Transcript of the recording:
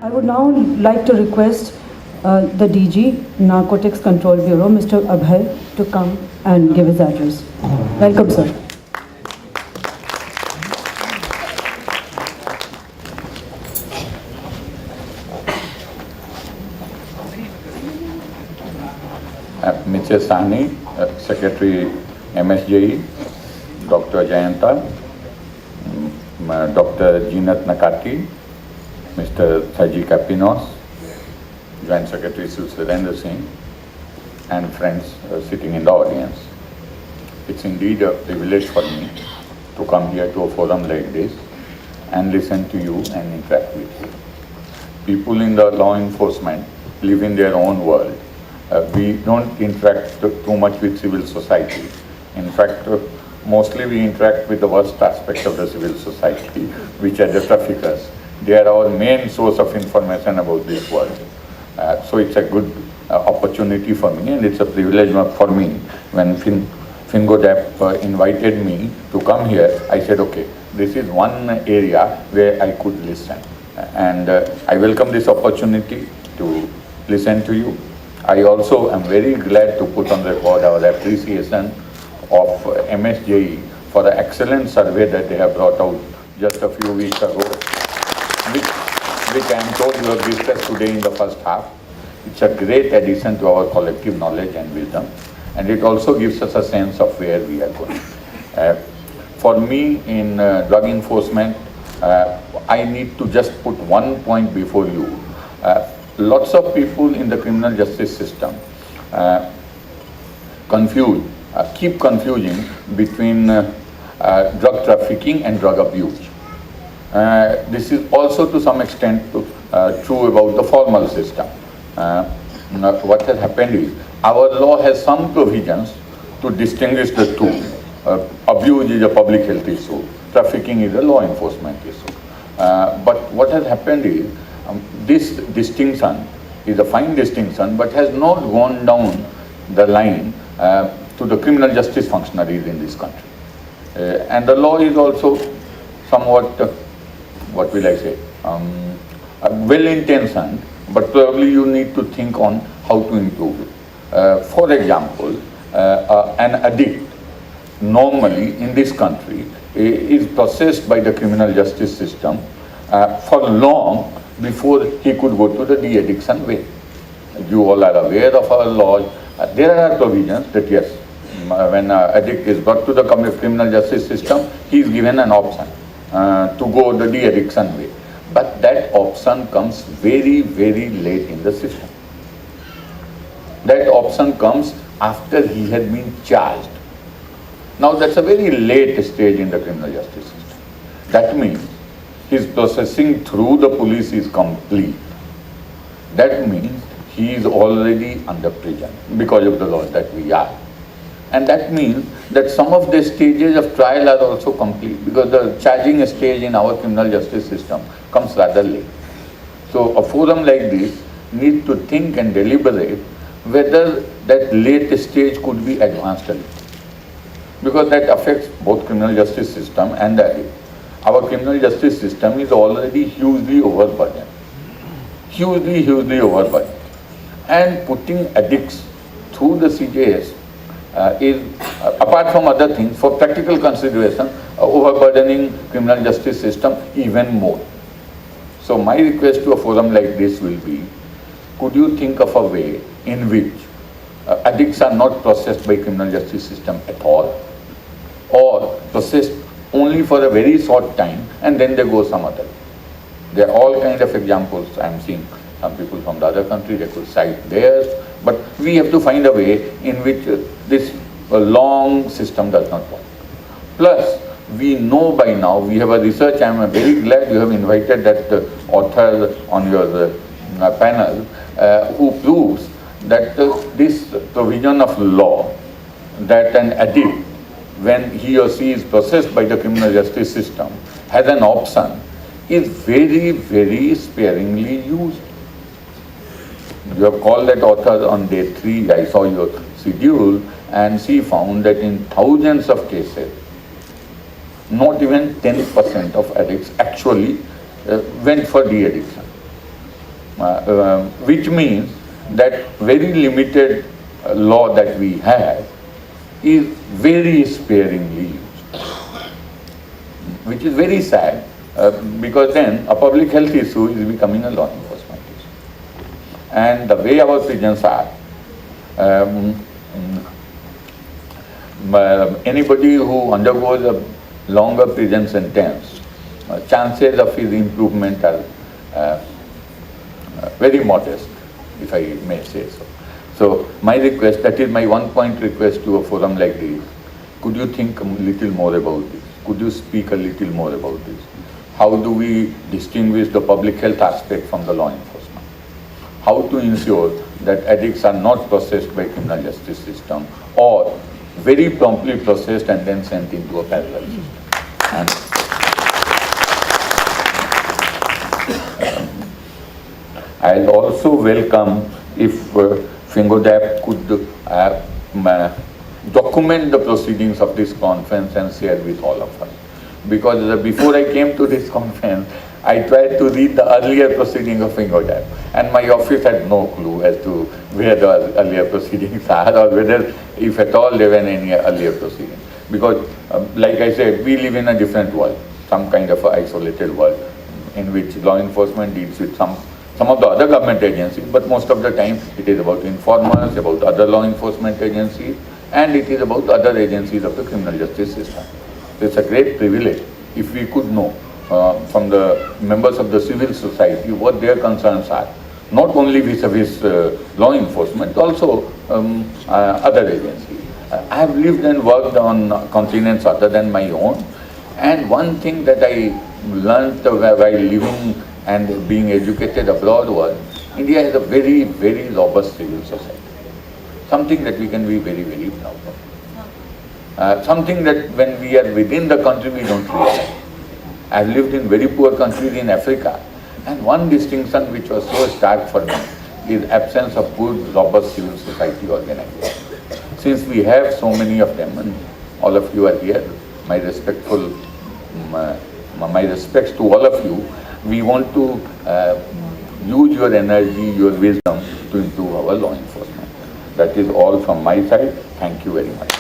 I would now like to request the DG, Narcotics Control Bureau, Mr. Abhay, to come and give his address. Welcome, sir. Mr. Sani, Secretary MSJE, Dr. Jayanta, Dr. Jeenat Nakati, Mr. Saji Kapinos, Joint Secretary Surendra Singh, and friends sitting in the audience. It's indeed a privilege for me to come here to a forum like this and listen to you and interact with you. People in the law enforcement live in their own world. We don't interact too much with civil society. In fact, mostly we interact with the worst aspect of the civil society, which are the traffickers. They are our main source of information about this world. So it's a good opportunity for me, and it's a privilege for me. When FINGODAP invited me to come here, I said, okay, this is one area where I could listen. And I welcome this opportunity to listen to you. I also am very glad to put on record our appreciation of MSJE for the excellent survey that they have brought out just a few weeks ago, which I am told you have discussed today in the first half. It's a great addition to our collective knowledge and wisdom, and it also gives us a sense of where we are going. For me, in drug enforcement, I need to just put one point before you. Lots of people in the criminal justice system keep confusing between drug trafficking and drug abuse. This is also to some extent true about the formal system. What has happened is our law has some provisions to distinguish the two. Abuse is a public health issue, trafficking is a law enforcement issue. But what has happened is this distinction is a fine distinction, but has not gone down the line to the criminal justice functionaries in this country. And the law is also somewhat, what will I say, well-intentioned, but probably you need to think on how to improve it. For example, an addict normally in this country is processed by the criminal justice system for long before he could go to the de-addiction way. You all are aware of our laws. There are provisions that yes, when an addict is brought to the criminal justice system, he is given an option to go the de-addiction way. But that option comes very, very late in the system. That option comes after he has been charged. Now that's a very late stage in the criminal justice system. That means his processing through the police is complete. That means he is already under prison because of the laws that we are. And that means that some of the stages of trial are also complete because the charging stage in our criminal justice system comes rather late. So a forum like this needs to think and deliberate whether that late stage could be advanced a little, because that affects both criminal justice system and the addict. Our criminal justice system is already hugely overburdened. Hugely overburdened. And putting addicts through the CJS is, apart from other things, for practical consideration, overburdening criminal justice system even more. So my request to a forum like this will be, could you think of a way in which addicts are not processed by criminal justice system at all, or processed only for a very short time and then they go some other. There are all kinds of examples. I am seeing some people from the other country, they could cite theirs, but we have to find a way in which this long system does not work. Plus, we know by now, we have a research, I am very glad you have invited that author on your panel who proves that this provision of law that an addict, when he or she is processed by the criminal justice system, has an option, is very, very sparingly used. You have called that author on day 3, I saw your schedule, and she found that in thousands of cases, not even 10% of addicts actually went for de-addiction. which means that very limited law that we have is very sparingly used, which is very sad, because then a public health issue is becoming a law enforcement issue. And the way our prisons are, anybody who undergoes a longer prison sentence, chances of his improvement are very modest, if I may say so. So my request, that is my one-point request to a forum like this, could you think a little more about this? Could you speak a little more about this? How do we distinguish the public health aspect from the law enforcement? How to ensure that addicts are not processed by criminal justice system or very promptly processed and then sent into a parallel system? And I'll also welcome if FINGODAP could document the proceedings of this conference and share with all of us. Because before I came to this conference, I tried to read the earlier proceedings of FINGODAP, and my office had no clue as to where the earlier proceedings are or whether, if at all, there were any earlier proceedings. Because, like I said, we live in a different world, some kind of isolated world in which law enforcement deals with some of the other government agencies, but most of the time it is about informers, about other law enforcement agencies, and it is about other agencies of the criminal justice system. It's a great privilege if we could know from the members of the civil society what their concerns are, not only vis-a-vis law enforcement, also other agencies. I have lived and worked on continents other than my own, and one thing that I learned while living and being educated abroad was India has a very, very robust civil society. Something that we can be very, very proud of. Something that when we are within the country we don't realize. I've lived in very poor countries in Africa, and one distinction which was so stark for me is absence of good, robust civil society organization. Since we have so many of them, and all of you are here, my respects to all of you. We want to use your energy, your wisdom to improve our law enforcement. That is all from my side. Thank you very much.